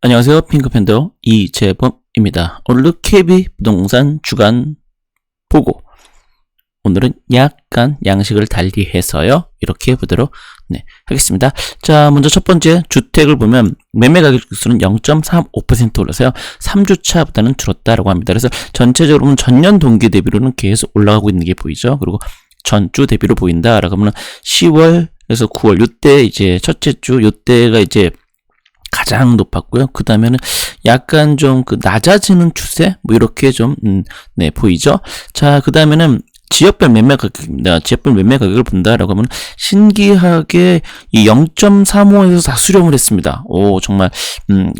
안녕하세요. 핑크팬더 이재범입니다. 오늘도 KB 부동산 주간 보고, 오늘은 약간 양식을 달리해서요 이렇게 보도록 하겠습니다. 자, 먼저 첫 번째 주택을 보면 매매 가격 지수는 0.35% 올라서요 3주차보다는 줄었다라고 합니다. 그래서 전체적으로 보면 전년 동기 대비로는 계속 올라가고 있는 게 보이죠. 그리고 전주 대비로 보인다라고 하면 10월에서 9월 요때 이제 첫째 주 요때가 이제 가장 높았고요. 그 다음에는 약간 좀 그 낮아지는 추세 뭐 이렇게 좀 보이죠. 자, 그 다음에는 지역별 매매 가격입니다. 지역별 매매 가격을 본다라고 하면 신기하게 이 0.35에서 다 수렴을 했습니다. 오, 정말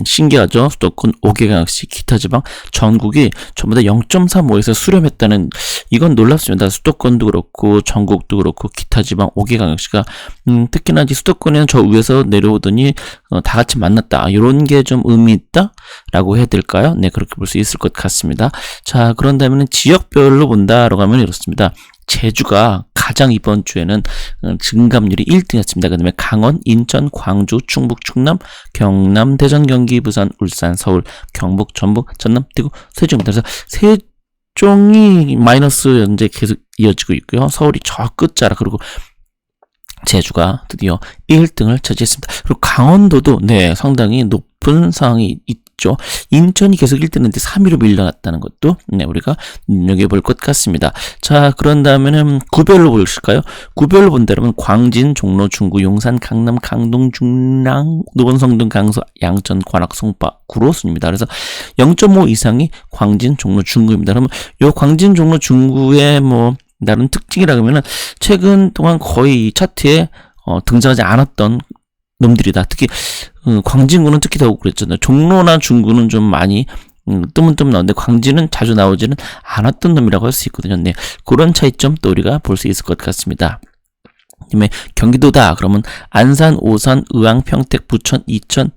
신기하죠. 수도권 5개강시 기타 지방 전국이 전부 다 0.35에서 수렴했다는, 이건 놀랍습니다. 수도권도 그렇고 전국도 그렇고 기타 지방 5개강시가 특히나 이제 수도권에는 저 위에서 내려오더니 다 같이 만났다. 이런 게 좀 의미 있다라고 해야 될까요? 네, 그렇게 볼 수 있을 것 같습니다. 자, 그런 다음에는 지역별로 본다라고 하면 이렇습니다. 제주가 가장 이번 주에는 증감률이 1등이었습니다. 그 다음에 강원, 인천, 광주, 충북, 충남, 경남, 대전, 경기, 부산, 울산, 서울, 경북, 전북, 전남, 대구, 세종입니다. 그래서 세종이 마이너스 현재 계속 이어지고 있고요. 서울이 저 끝자락, 그리고 제주가 드디어 1등을 차지했습니다. 그리고 강원도도 상당히 높은 상황이 있죠. 인천이 계속 1등인데 3위로 밀려났다는 것도 우리가 눈여겨볼 것 같습니다. 자, 그런 다음에는 구별로 보실까요? 구별로 본다면 광진, 종로, 중구, 용산, 강남, 강동, 중랑, 노원성 등 강서, 양천, 관악, 송파, 구로 순입니다. 그래서 0.5 이상이 광진, 종로, 중구입니다. 그러면 요 광진, 종로, 중구의 다른 특징이라 그러면은 최근 동안 거의 이 차트에 등장하지 않았던 놈들이다. 특히 광진구는 특히 더욱 그랬잖아요. 종로나 중구는 좀 많이 뜨문뜨문 나오는데 광진은 자주 나오지는 않았던 놈이라고 할 수 있거든요. 네, 그런 차이점 또 우리가 볼 수 있을 것 같습니다. 그다음에 경기도다 그러면 안산, 오산, 의왕, 평택, 부천, 이천,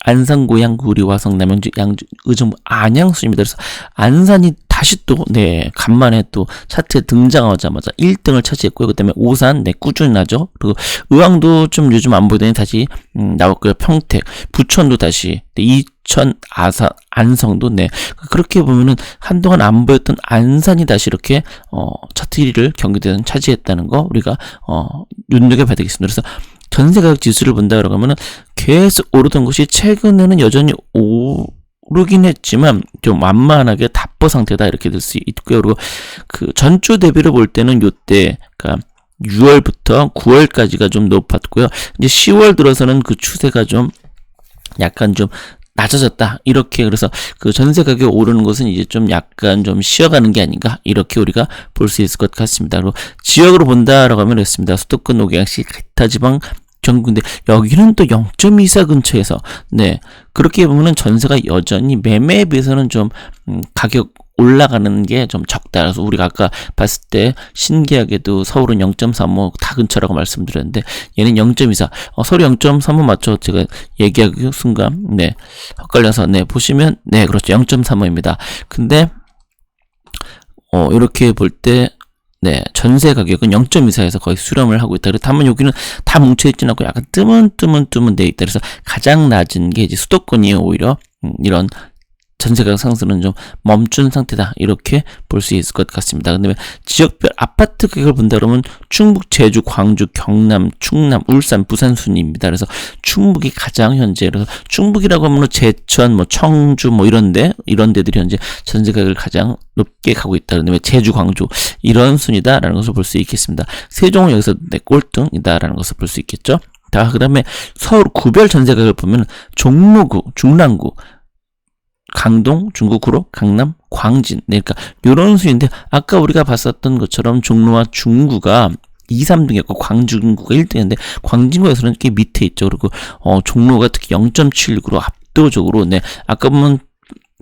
안산, 고양, 구리, 화성, 남양주, 양주, 의정부, 안양수입니다. 그래서 안산이 다시 또 간만에 또 차트에 등장하자마자 1등을 차지했고요. 그 다음에 오산 꾸준히 나죠. 그리고 의왕도 좀 요즘 안 보이더니 다시 나왔고요. 평택, 부천도 다시, 이천, 아산, 안성도 그렇게 보면은 한동안 안 보였던 안산이 다시 이렇게 차트 1위를 경기도에서 차지했다는 거 우리가 눈여겨봐야 되겠습니다. 그래서 전세가격 지수를 본다고 하면은 계속 오르던 것이 최근에는 여전히 오르긴 했지만 좀 완만하게 답보 상태다 이렇게 될 수 있고요. 그리고 그 전주 대비로 볼 때는 요때 그러니까 6월부터 9월까지가 좀 높았고요. 이제 10월 들어서는 그 추세가 좀 약간 좀 낮아졌다. 이렇게, 그래서 그 전세 가격 오르는 것은 이제 좀 약간 좀 쉬어가는 게 아닌가 이렇게 우리가 볼 수 있을 것 같습니다. 그리고 지역으로 본다라고 하면 이렇습니다. 수도권 5개강시 기타 지방 전국인데 여기는 또 0.24 근처에서 그렇게 보면은 전세가 여전히 매매에 비해서는 좀 가격 올라가는 게 좀 적다. 그래서 우리가 아까 봤을 때 신기하게도 서울은 0.35 다 근처라고 말씀드렸는데 얘는 0.24. 서울 0.35 맞죠? 제가 얘기하기 순간 헷갈려서 보시면 그렇죠. 0.35입니다. 근데 이렇게 볼 때 전세 가격은 0.24에서 거의 수렴을 하고 있다. 다만 여기는 다 뭉쳐있진 않고 약간 뜨문뜨문 돼 있다. 그래서 가장 낮은 게 이제 수도권이 오히려 이런 전세가격 상승은 좀 멈춘 상태다. 이렇게 볼 수 있을 것 같습니다. 근데 지역별 아파트 가격을 본다 그러면 충북, 제주, 광주, 경남, 충남, 울산, 부산 순입니다. 그래서 충북이 가장 현재, 그래서 충북이라고 하면 제천, 청주 이런 데들이 현재 전세 가격을 가장 높게 가고 있다. 그런데 제주, 광주 이런 순이다라는 것을 볼 수 있겠습니다. 세종은 여기서 꼴등이다라는 것을 볼 수 있겠죠. 자, 그다음에 서울 구별 전세 가격을 보면 종로구, 중랑구, 강동, 중구, 구로, 강남, 광진. 그러니까 이런 순인데 아까 우리가 봤었던 것처럼 종로와 중구가 2, 3등이었고 광진구가 1등이었는데 광진구에서는 꽤 밑에 있죠. 그리고 종로가 특히 0.76으로 압도적으로 아까 보면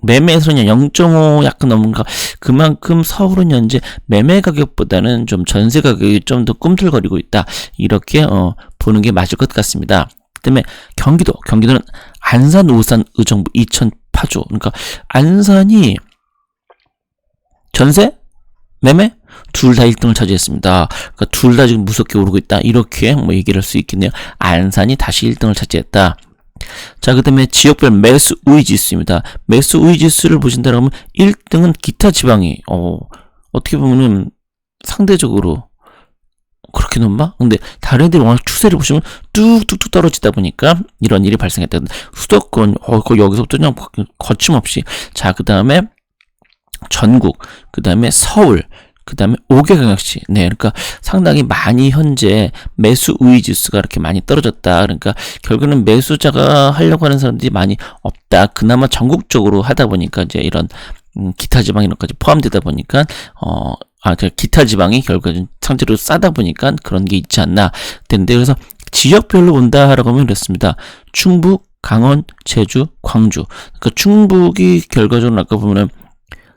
매매에서는 0.5 약간 넘는가, 그만큼 서울은 현재 매매 가격보다는 좀 전세 가격이 좀 더 꿈틀거리고 있다. 이렇게 보는 게 맞을 것 같습니다. 그다음에 경기도는 안산, 오산, 의정부, 이천, 파주. 그러니까 안산이 전세, 매매 둘 다 1등을 차지했습니다. 그러니까 둘 다 지금 무섭게 오르고 있다. 이렇게 얘기를 할 수 있겠네요. 안산이 다시 1등을 차지했다. 자, 그 다음에 지역별 매수 우위 지수입니다. 매수 우위 지수를 보신다고 하면 1등은 기타 지방이, 어떻게 보면은 상대적으로 그렇게 높나? 근데 다른 애들이 워낙 추세를 보시면 뚝뚝뚝 떨어지다 보니까 이런 일이 발생했다. 수도권, 거의 여기서부터 그냥 거침없이. 자, 그 다음에 전국, 그 다음에 서울, 그 다음에 5개경역시. 네, 그러니까 상당히 많이 현재 매수 우위 지수가 이렇게 많이 떨어졌다. 그러니까 결국은 매수자가 하려고 하는 사람들이 많이 없다. 그나마 전국적으로 하다 보니까 이제 이런 기타 지방 이런 것까지 포함되다 보니까 기타 지방이 결국은 상대로 싸다 보니까 그런 게 있지 않나 되는데, 그래서 지역별로 본다라고 하면 그렇습니다. 충북, 강원, 제주, 광주. 그러니까 충북이 결과적으로 아까 보면은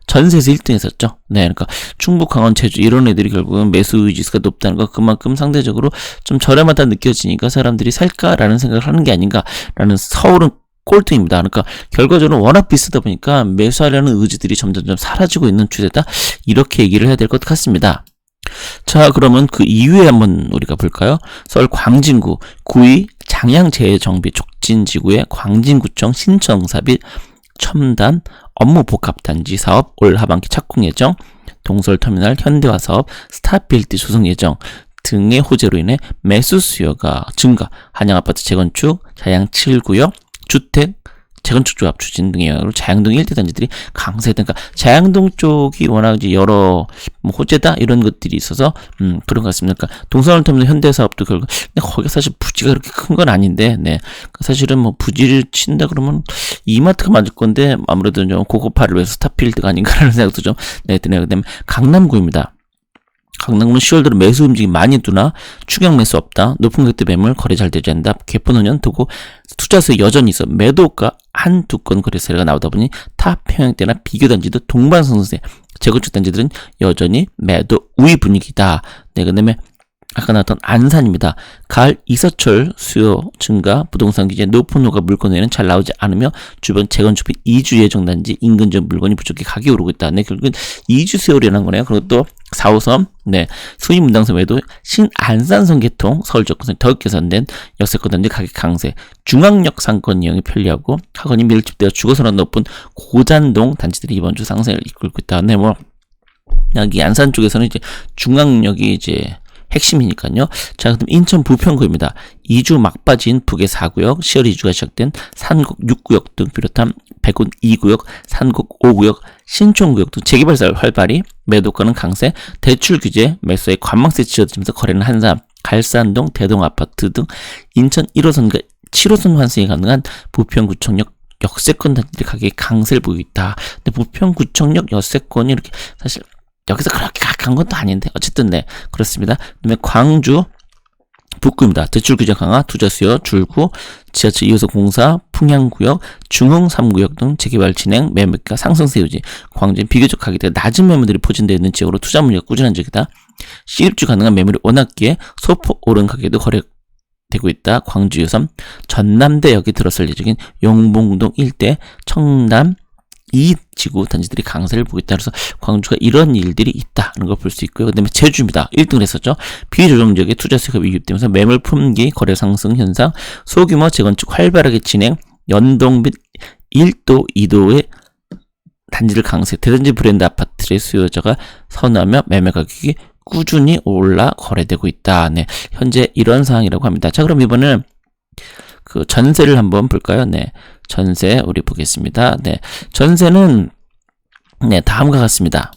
전세에서 1등 했었죠. 네, 그러니까 충북, 강원, 제주 이런 애들이 결국은 매수 지수가 높다는 거, 그만큼 상대적으로 좀 저렴하다 느껴지니까 사람들이 살까라는 생각을 하는 게 아닌가라는. 서울은 꼴등입니다. 그러니까 결과적으로 워낙 비싸다 보니까 매수하려는 의지들이 점점점 사라지고 있는 추세다. 이렇게 얘기를 해야 될 것 같습니다. 자, 그러면 그 이후에 한번 우리가 볼까요? 서울 광진구 9위 장양재정비 촉진지구의 광진구청 신청사비 첨단 업무복합단지 사업 올 하반기 착공 예정, 동설터미널 현대화 사업 스타필드 조성 예정 등의 호재로 인해 매수 수요가 증가, 한양아파트 재건축, 자양 7구역, 주택, 재건축 조합 추진 등의 영향으로 자양동 일대 단지들이 강세다. 그러니까 자양동 쪽이 워낙 이제 여러 호재다 이런 것들이 있어서 그런 것 같습니다. 그러니까 동서울터미널 현대사업도 결국 근데 거기 사실 부지가 그렇게 큰 건 아닌데, 네, 사실은 뭐 부지를 친다 그러면 이마트가 맞을 건데 아무래도 좀 고급화를 위해서 스타필드가 아닌가라는 생각도 좀 드네요. 그다음에 강남구입니다. 강남구는 10월 들어 매수 움직임이 많이 두나 추경 매수 없다. 높은 가격대 매물 거래 잘 되지 않는다. 개포 노년 두고 투자수에 여전히 있어 매도가 한두 건 거래 사례가 나오다 보니 타 평형대나 비교 단지도 동반성세 재건축 단지들은 여전히 매도 우위 분위기다. 네, 그다음에 아까 나왔던 안산입니다. 가을 이사철 수요 증가, 부동산 기재 높은 호가 물건 외에는 잘 나오지 않으며 주변 재건축 및 이주 예정 단지 인근 지역 물건이 부족해 가격이 오르고 있다. 네, 결국은 이주 수요라는 거네요. 그리고 또 4호선, 네, 수입 문당선 외에도 신안산선 개통, 서울 접근선이 더 개선된 역세권 단지 가격 강세, 중앙역 상권 이용이 편리하고 학원이 밀집되어 주거선호가 높은 고잔동 단지들이 이번 주 상승을 이끌고 있다. 네, 뭐 여기 안산 쪽에서는 이제 중앙역이 이제 핵심이니까요. 자, 그럼 인천 부평구입니다. 2주 막바지인 북의 4구역, 10월 2주가 시작된 산곡 6구역 등 비롯한 백운 2구역, 산곡 5구역, 신촌구역 등 재개발사 활발히 매도가는 강세, 대출 규제, 매수에 관망세 지어지면서 거래는 한산, 갈산동, 대동아파트 등 인천 1호선과 7호선 환승이 가능한 부평구청역 역세권 단지들 가격이 강세를 보이고 있다. 근데 부평구청역 역세권이 이렇게 사실 여기서 그렇게 간 것도 아닌데 어쨌든 네, 그렇습니다. 그다음에 광주 북구입니다. 대출 규제 강화, 투자 수요 줄고, 지하철 2호선 공사, 풍향구역, 중흥 3구역 등 재개발 진행, 매물가 상승세 유지. 광주는 비교적 가격대가 낮은 매물들이 포진되어 있는 지역으로 투자 물류가 꾸준한 지역이다. 시입주 가능한 매물이 워낙기에 소폭 오른 가격도 거래되고 있다. 광주 2호선 전남대역이 들어설 예정인 용봉동 일대 청남 이 지구 단지들이 강세를 보고 있다. 그래서 광주가 이런 일들이 있다는 걸 볼 수 있고요. 그다음에 제주입니다. 1등을 했었죠. 비조정 지역의 투자 수요가 위급되면서 매물 품귀, 거래 상승 현상, 소규모 재건축 활발하게 진행, 연동 및 1도, 2도의 단지를 강세, 대단지 브랜드 아파트의 수요자가 선호하며 매매 가격이 꾸준히 올라 거래되고 있다. 네, 현재 이런 상황이라고 합니다. 자, 그럼 이번에는 그 전세를 한번 볼까요? 네, 전세 우리 보겠습니다. 네, 전세는 네, 다음과 같습니다.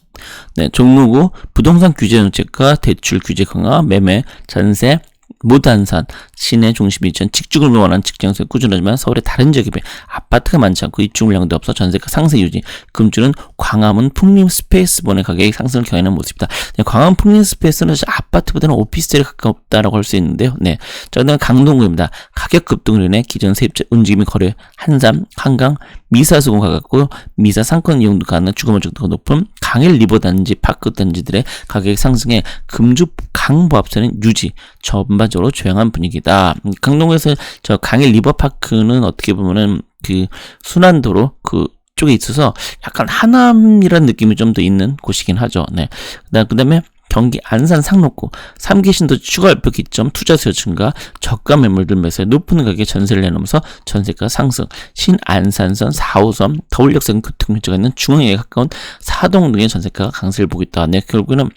네, 종로구 부동산 규제 정책과 대출 규제 강화, 매매, 전세, 무단산, 시내 중심 이전, 직중을 원하는 직장에서 꾸준하지만 서울의 다른 지역에 비해 아파트가 많지 않고 입주 물량도 없어 전세가 상세 유지. 금주는 광화문 풍림 스페이스본의 가격이 상승을 경하는 모습이다. 네, 광화문 풍림 스페이스는 아파트보다는 오피스텔에 가깝다라고 할 수 있는데요. 네, 자, 그다음에 강동구입니다. 가격 급등으로 인해 기존 세입자 움직임이 거래 한산, 한강, 미사수공 가깝고 미사 상권 이용도 가능한 주거면 정도가 높은 강일 리버 단지, 파크 단지들의 가격이 상승해 금주 강보합선은 유지, 전반적으로 조용한 분위기다. 강동구에서 저 강일 리버파크는 어떻게 보면은 그 순환도로 그 쪽에 있어서 약간 하남이라는 느낌이 좀 더 있는 곳이긴 하죠. 네. 그다음에 경기 안산 상록구 3기 신도시 추가 발표 기점 투자 수요 증가 저가 매물들 매수에 높은 가격에 전세를 내놓으면서 전세가 상승 신안산선 4호선 서울역선 교통편제가 있는 중앙역에 가까운 사동 등의 전세가가 강세를 보고 있다. 네, 결국에는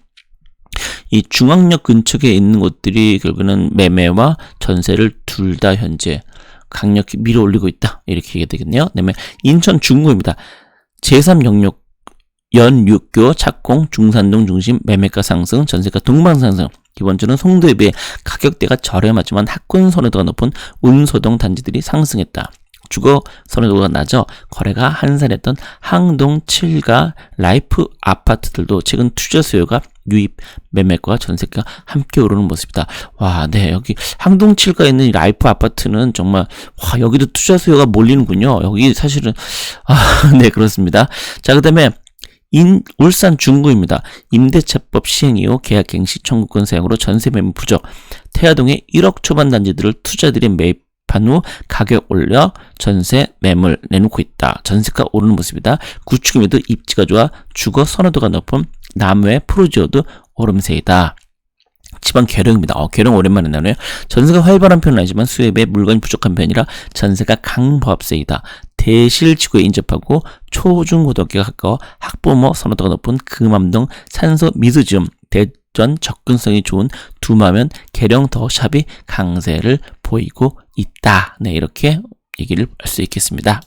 이 중앙역 근처에 있는 곳들이 결국에는 매매와 전세를 둘 다 현재 강력히 밀어올리고 있다. 이렇게 얘기가 되겠네요. 그다음에 인천 중구입니다. 제3영역 연육교 착공 중산동 중심 매매가 상승 전세가 동반 상승 기본적으로 송도에 비해 가격대가 저렴하지만 학군 선호도가 높은 운소동 단지들이 상승했다. 주거 선호도가 낮아 거래가 한산했던 항동 7가 라이프 아파트들도 최근 투자 수요가 유입 매매과 전세가 함께 오르는 모습이다. 와, 네, 여기 항동 7가에 있는 이 라이프 아파트는 정말 와, 여기도 투자 수요가 몰리는군요. 여기 사실은 네, 그렇습니다. 자, 그다음에 울산 중구입니다. 임대차법 시행 이후 계약갱 시 청구권 사용으로 전세 매물 부족. 태화동의 1억 초반 단지들을 투자들이 매입한 후 가격 올려 전세 매물 내놓고 있다. 전세가 오르는 모습이다. 구축임에도 입지가 좋아 주거 선호도가 높은 남외 프로지오도 오름세이다. 지방 계룡입니다. 계룡 오랜만에 나오네요. 전세가 활발한 편은 아니지만 수요에 비해 물건이 부족한 편이라 전세가 강보합세이다. 대실지구에 인접하고 초중고등학교가 가까워 학부모 선호도가 높은 금암동 산소 미드지움 대전 접근성이 좋은 두마면 계룡 더샵이 강세를 보이고 있다. 네, 이렇게 얘기를 할 수 있겠습니다.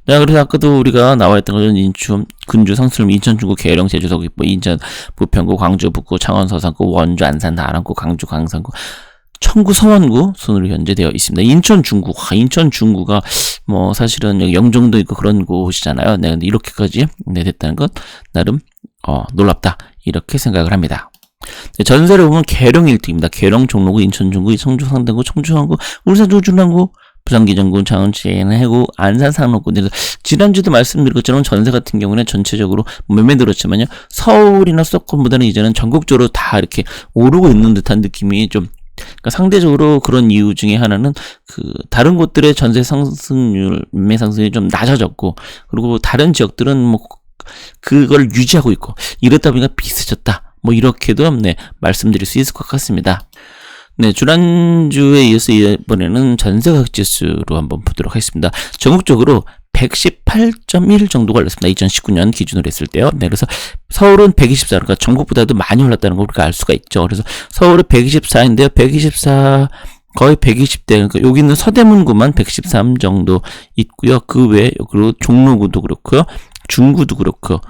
네, 그래서 아까도 우리가 나와있던 것은 인천, 근주, 상수림, 인천, 중구, 계룡, 제주, 서귀포, 인천, 부평구, 광주, 북구, 창원, 서산구, 원주, 안산, 나랑구, 강주, 강산구, 청구, 서원구 순으로 현재 되어 있습니다. 인천 중구, 인천 중구가 뭐 사실은 여기 영종도 있고 그런 곳이잖아요. 네, 근데 이렇게까지 됐다는 것 나름 놀랍다 이렇게 생각을 합니다. 네, 전세를 보면 계룡 1등입니다. 계룡, 종로구, 인천 중구, 청주 상당구, 청주 항구, 울산 중랑구, 부산 기장군, 창원시 해구, 안산 상록구. 지난주도 말씀드린 것처럼 전세 같은 경우는 전체적으로 매매 들었지만요. 서울이나 수도권보다는 이제는 전국적으로 다 이렇게 오르고 있는 듯한 느낌이 좀 그러니까 상대적으로 그런 이유 중에 하나는 다른 곳들의 전세 상승률, 매매 상승률이 좀 낮아졌고 그리고 다른 지역들은 뭐 그걸 유지하고 있고 이렇다 보니까 비슷해졌다. 뭐 이렇게도 말씀드릴 수 있을 것 같습니다. 네, 지난주에 이어서 이번에는 전세가격 지수로 한번 보도록 하겠습니다. 전국적으로 118.1 정도가 올랐습니다. 2019년 기준으로 했을 때요. 네, 그래서 서울은 124, 그러니까 전국보다도 많이 올랐다는 걸 우리가 알 수가 있죠. 그래서 서울은 124인데요. 124 거의 120대, 그러니까 여기 있는 서대문구만 113 정도 있고요. 그 외에 그리고 종로구도 그렇고요. 중구도 그렇고요.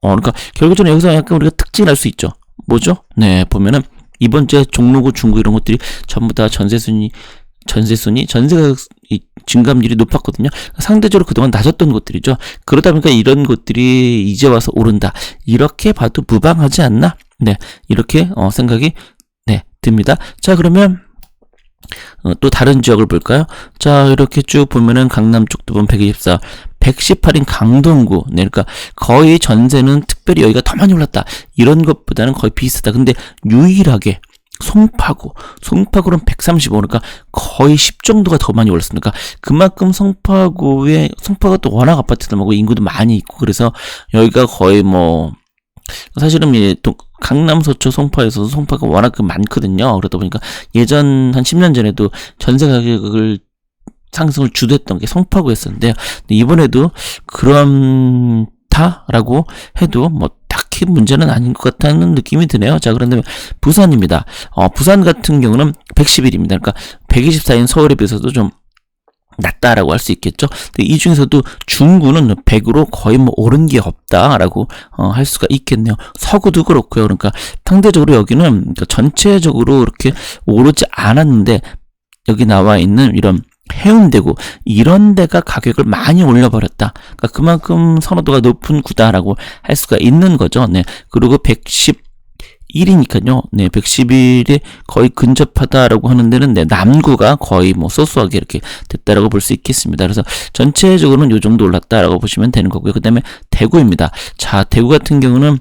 그러니까 결국적으로 여기서 약간 우리가 특징을 알 수 있죠. 뭐죠? 네, 보면은 이번 주에 종로구, 중구 이런 것들이 전부 다 전세가 증감률이 높았거든요. 상대적으로 그동안 낮았던 곳들이죠. 그러다 보니까 이런 곳들이 이제 와서 오른다. 이렇게 봐도 무방하지 않나? 네, 이렇게 생각이 듭니다. 자, 그러면 또 다른 지역을 볼까요? 자, 이렇게 쭉 보면은 강남 쪽도 보면 124, 118인 강동구. 네, 그러니까 거의 전세는 특별히 여기가 더 많이 올랐다. 이런 것보다는 거의 비슷하다. 근데 유일하게 송파구는 135, 그러니까 거의 10 정도가 더 많이 올랐습니다. 그만큼 송파구가 또 워낙 아파트들 많고 인구도 많이 있고 그래서 여기가 거의 뭐 사실은 강남, 서초, 송파에서도 송파가 워낙 많거든요. 그러다 보니까 예전 한 10년 전에도 전세 가격을 상승을 주도했던 게 송파구였었는데요. 이번에도 그렇다라고 해도 뭐 딱히 문제는 아닌 것 같다는 느낌이 드네요. 자, 그런데 부산입니다. 부산 같은 경우는 111입니다. 그러니까 124인 서울에 비해서도 좀 낮다라고 할 수 있겠죠. 근데 이 중에서도 중구는 100으로 거의 뭐 오른 게 없다라고 할 수가 있겠네요. 서구도 그렇고요. 그러니까 상대적으로 여기는 그러니까 전체적으로 이렇게 오르지 않았는데 여기 나와 있는 이런 해운대구 이런 데가 가격을 많이 올려버렸다. 그러니까 그만큼 선호도가 높은 구다라고 할 수가 있는 거죠. 네. 그리고 111이니까요. 네, 111에 거의 근접하다라고 하는 데는 남구가 거의 뭐 소소하게 이렇게 됐다라고 볼 수 있겠습니다. 그래서 전체적으로는 이 정도 올랐다라고 보시면 되는 거고요. 그다음에 대구입니다. 자, 대구 같은 경우는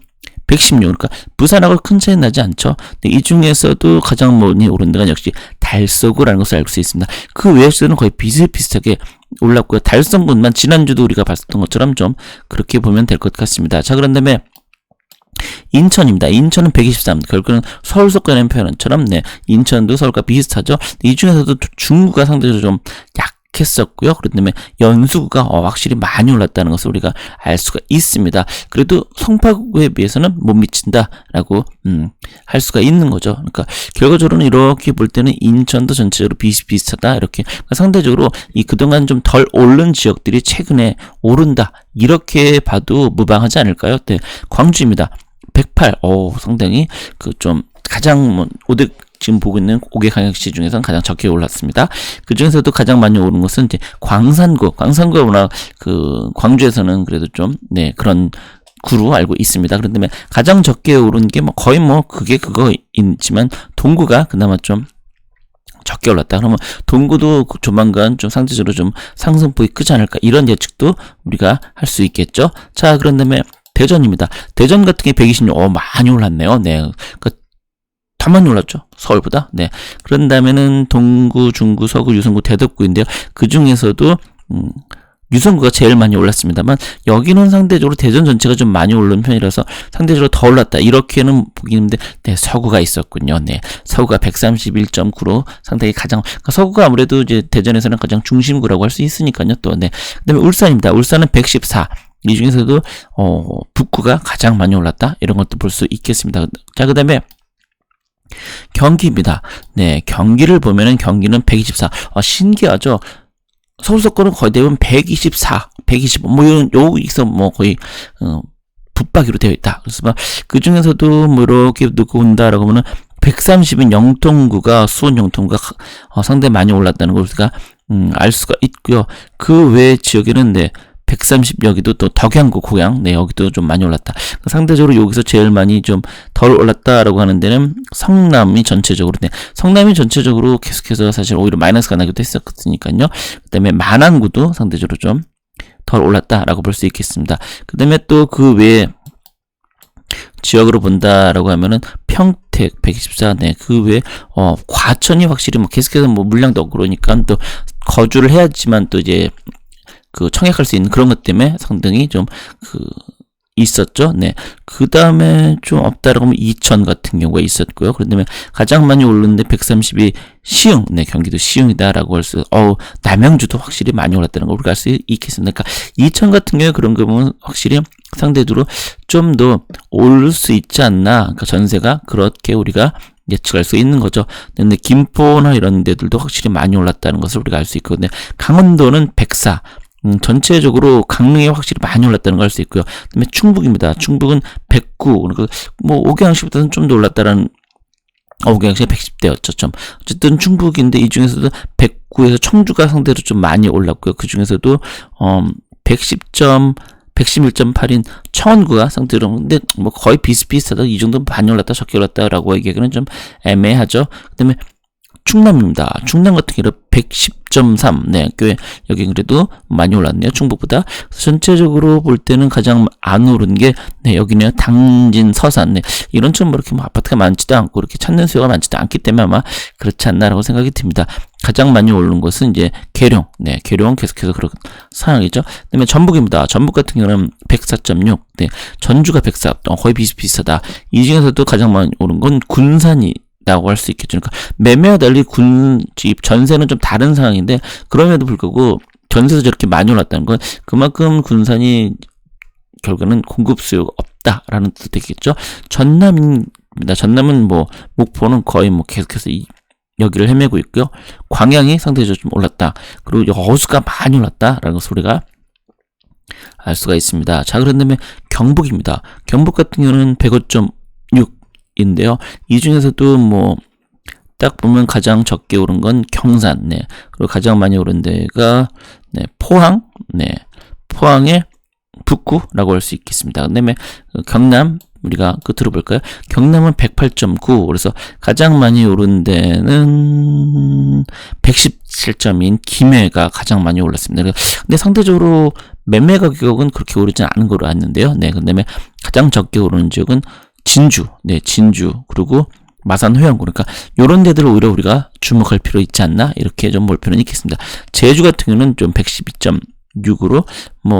116, 그러니까 부산하고 큰 차이 나지 않죠. 근데 이 중에서도 가장 많이 오른 데가 역시 달서구라는 것을 알 수 있습니다. 그 외에서는 거의 비슷비슷하게 올랐고요. 달성군만 지난주도 우리가 봤었던 것처럼 좀 그렇게 보면 될 것 같습니다. 자, 그런 다음에 인천입니다. 인천은 123. 결국은 서울 속가는 표현처럼 네, 인천도 서울과 비슷하죠. 이 중에서도 중구가 상대적으로 좀 했었고요. 그렇기 때문에 연수구가 확실히 많이 올랐다는 것을 우리가 알 수가 있습니다. 그래도 송파구에 비해서는 못 미친다라고 할 수가 있는 거죠. 그러니까 결과적으로는 이렇게 볼 때는 인천도 전체적으로 비슷비슷하다. 이렇게 그러니까 상대적으로 이 그동안 좀 덜 오른 지역들이 최근에 오른다. 이렇게 봐도 무방하지 않을까요? 네, 광주입니다. 108. 상당히 그 좀 가장 500 지금 보고 있는 5개광역시 중에서는 가장 적게 올랐습니다. 그 중에서도 가장 많이 오른 것은 이제 광산구가 워낙 그 광주에서는 그래도 좀 네, 그런 구로 알고 있습니다. 그런데 가장 적게 오른 게 뭐 거의 뭐 그게 그거있지만 동구가 그나마 좀 적게 올랐다. 그러면 동구도 조만간 좀 상대적으로 좀 상승폭이 크지 않을까 이런 예측도 우리가 할 수 있겠죠. 자, 그런 다음에 대전입니다. 대전 같은 게 126. 많이 올랐네요. 네. 그러니까 더 많이 올랐죠. 서울보다. 네. 그런 다음에는 동구, 중구, 서구, 유성구, 대덕구인데요. 그 중에서도 유성구가 제일 많이 올랐습니다만 여기는 상대적으로 대전 전체가 좀 많이 오른 편이라서 상대적으로 더 올랐다. 이렇게는 보기는데 네, 서구가 있었군요. 네. 서구가 131.9로 상당히 그러니까 서구가 아무래도 이제 대전에서는 가장 중심구라고 할 수 있으니까요. 또 네. 그다음에 울산입니다. 울산은 114. 이 중에서도 북구가 가장 많이 올랐다. 이런 것도 볼 수 있겠습니다. 자, 그다음에 경기입니다. 네, 경기를 보면은 경기는 124. 신기하죠? 서울 서권은 거의 대부분 124, 125, 여기서 거의, 붙박이로 되어 있다. 그래서 그 중에서도 이렇게 놓고 온다라고 하면은 130인 영통구가, 수원 영통구가 상당히 많이 올랐다는 걸 우리가, 알 수가 있고요. 그 외 지역에는 네, 130 여기도 또 덕양구 고양 네 여기도 좀 많이 올랐다. 상대적으로 여기서 제일 많이 좀 덜 올랐다라고 하는 데는 성남이 전체적으로 네 성남이 전체적으로 계속해서 사실 오히려 마이너스가 나기도 했었으니까요. 그다음에 만안구도 상대적으로 좀 덜 올랐다라고 볼 수 있겠습니다. 그다음에 또 그 외에 지역으로 본다라고 하면은 평택 124 네 그 외에 과천이 확실히 계속해서 물량도 없고 그러니까 또 거주를 해야지만 또 이제 그 청약할 수 있는 그런 것 때문에 상당히 좀 있었죠. 네. 그 다음에 좀 없다라고 하면 이천 같은 경우가 있었고요. 그런데 가장 많이 오르는데 132 시흥, 네, 경기도 시흥이다라고 할 수, 남양주도 확실히 많이 올랐다는 걸 우리가 알 수 있겠습니다. 그러니까 이천 같은 경우에 그런 거 보면 확실히 상대적으로 좀 더 오를 수 있지 않나. 그러니까 전세가 그렇게 우리가 예측할 수 있는 거죠. 근데 김포나 이런 데들도 확실히 많이 올랐다는 것을 우리가 알 수 있거든요. 강원도는 104. 전체적으로 강릉에 확실히 많이 올랐다는 걸 알 수 있고요. 그다음에 충북입니다. 충북은 109. 그러니까 5개항시보다는 좀 더 올랐다는 5개항시가 110대였죠. 좀 어쨌든 충북인데 이 중에서도 109에서 청주가 상대로 좀 많이 올랐고요. 그 중에서도 111.8인 청원구가 상대로 근데 거의 비슷비슷하다. 이 정도 많이 올랐다, 적게 올랐다라고 얘기하기는 좀 애매하죠. 그다음에 충남입니다. 충남 같은 경우는 110.3. 네, 꽤 여기 그래도 많이 올랐네요. 충북보다. 전체적으로 볼 때는 가장 안 오른 게 네, 여기네요. 당진, 서산. 네, 이런 좀 이렇게 아파트가 많지도 않고 이렇게 찾는 수요가 많지도 않기 때문에 아마 그렇지 않나라고 생각이 듭니다. 가장 많이 오른 것은 이제 계룡. 네, 계룡은 계속해서 그런 상황이죠. 그다음에 전북입니다. 전북 같은 경우는 104.6. 네, 전주가 104. 거의 비슷비슷하다. 이 중에서도 가장 많이 오른 건 군산이 라고 할 수 있겠죠. 그러니까 매매와 달리 군집 전세는 좀 다른 상황인데 그럼에도 불구하고 전세도 저렇게 많이 올랐다는 건 그만큼 군산이 결국에는 공급 수요가 없다라는 뜻이겠죠. 전남입니다. 전남은 목포는 거의 계속해서 여기를 헤매고 있고요. 광양이 상대적으로 좀 올랐다. 그리고 여수가 많이 올랐다라는 것을 우리가 알 수가 있습니다. 자, 그런다면 경북입니다. 경북 같은 경우는 105.6 인데요. 이 중에서도 딱 보면 가장 적게 오른 건 경산, 네. 그리고 가장 많이 오른 데가 네, 포항, 네. 포항의 북구라고 할 수 있겠습니다. 그다음에 경남 우리가 끝으로 볼까요? 경남은 108.9. 그래서 가장 많이 오른 데는 117점인 김해가 가장 많이 올랐습니다. 근데 상대적으로 매매 가격은 그렇게 오르지 않은 걸로 알았는데요. 네. 그다음에 가장 적게 오르는 지역은 진주, 네, 진주, 그리고 마산 회원구. 그러니까, 요런 데들을 오히려 우리가 주목할 필요 있지 않나? 이렇게 좀 볼 필요는 있겠습니다. 제주 같은 경우는 좀 112.6으로,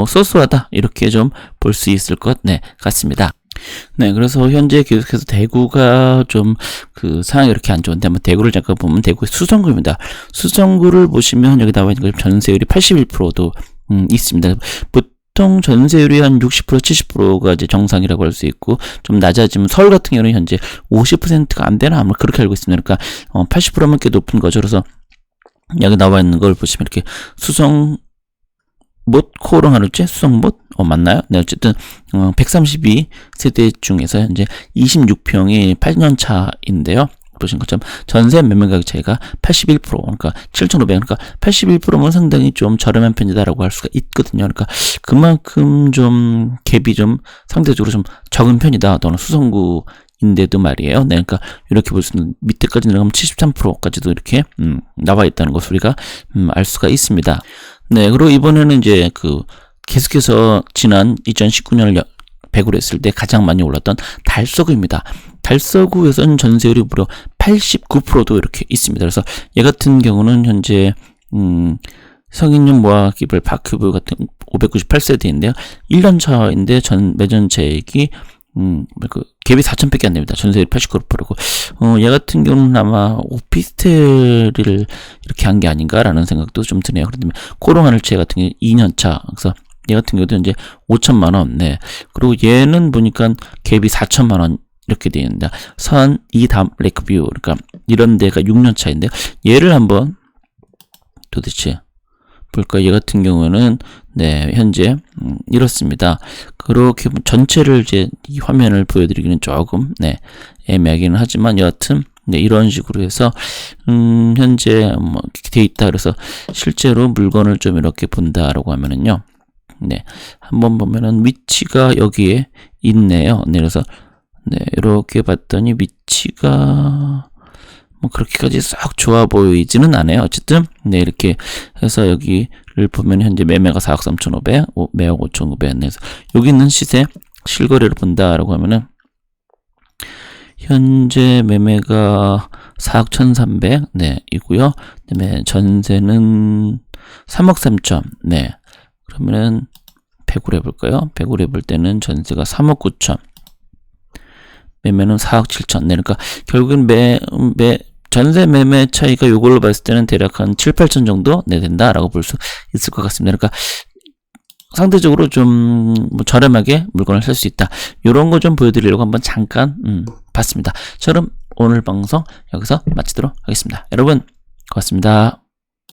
쏘쏘하다. 이렇게 좀 볼 수 있을 것, 네, 같습니다. 네, 그래서 현재 계속해서 대구가 좀 그 상황이 이렇게 안 좋은데 한번 대구를 잠깐 보면 대구의 수성구입니다. 수성구를 보시면 여기 나와 있는 거 전세율이 81%도 있습니다. 보통 전세율이 한 60%, 70%가 이제 정상이라고 할 수 있고 좀 낮아지면 서울 같은 경우는 현재 50%가 안 되나 아마 그렇게 알고 있습니다. 그러니까 80%면 꽤 높은 거죠. 그래서 여기 나와 있는 걸 보시면 이렇게 수성못 코오롱 하루째 수성못 맞나요? 네, 어쨌든 132세대 중에서 현재 26평이 8년 차인데요. 보신 것처럼 전세 매매 가격 차이가 81%, 그러니까 7,500, 그러니까 81%면 상당히 좀 저렴한 편이다라고 할 수가 있거든요. 그러니까 그만큼 좀 갭이 좀 상대적으로 좀 적은 편이다. 또는 수성구인데도 말이에요. 네, 그러니까 이렇게 볼 수 있는 밑에까지 내려가면 73%까지도 이렇게 나와 있다는 것을 우리가 알 수가 있습니다. 네, 그리고 이번에는 이제 계속해서 지난 2019년을 100으로 했을 때 가장 많이 올랐던 달서구입니다. 달서구에서는 전세율이 무려 89%도 이렇게 있습니다. 그래서 얘 같은 경우는 현재 성인용 모아기별 파크뷰 같은 598세대인데요. 1년 차인데 매전체액이 갭이 4,000밖에 안 됩니다. 전세율이 89%고 얘 같은 경우는 아마 오피스텔을 이렇게 한 게 아닌가라는 생각도 좀 드네요. 그렇다면 코롱하늘채 같은 경우 2년 차. 그래서 얘 같은 경우도 이제 5천만 원. 네. 그리고 얘는 보니까 갭이 4천만 원 이렇게 되어 있는데 선 이담 레이크뷰, 그러니까 이런 데가 6년 차인데요. 얘를 한번 도대체 볼까? 얘 같은 경우는 네, 현재 이렇습니다. 그렇게 전체를 이제 이 화면을 보여드리기는 조금 네, 애매하기는 하지만 여하튼 네, 이런 식으로 해서 현재 뭐 이렇게 돼 있다. 그래서 실제로 물건을 좀 이렇게 본다라고 하면은요. 네, 한번 보면은 위치가 여기에 있네요. 네, 그래서 네, 이렇게 봤더니 위치가 뭐 그렇게까지 싹 좋아 보이지는 않아요. 어쨌든 네, 이렇게 해서 여기를 보면 현재 매매가 4억 3,500, 매각 5,900. 그래서 여기 있는 시세 실거래를 본다라고 하면은 현재 매매가 4억 1,300, 네, 이고요. 그다음에 전세는 3억 3천. 네. 그러면은 100으로 해볼까요? 100으로 해볼 때는 전세가 3억 9천, 매매는 4억 7천. 네, 그러니까 결국은 전세 매매 차이가 이걸로 봤을 때는 대략 한 7, 8천 정도 네, 된다라고 볼 수 있을 것 같습니다. 그러니까 상대적으로 좀 뭐 저렴하게 물건을 살 수 있다. 이런 거 좀 보여드리려고 한번 잠깐 봤습니다. 자, 그럼 오늘 방송 여기서 마치도록 하겠습니다. 여러분 고맙습니다.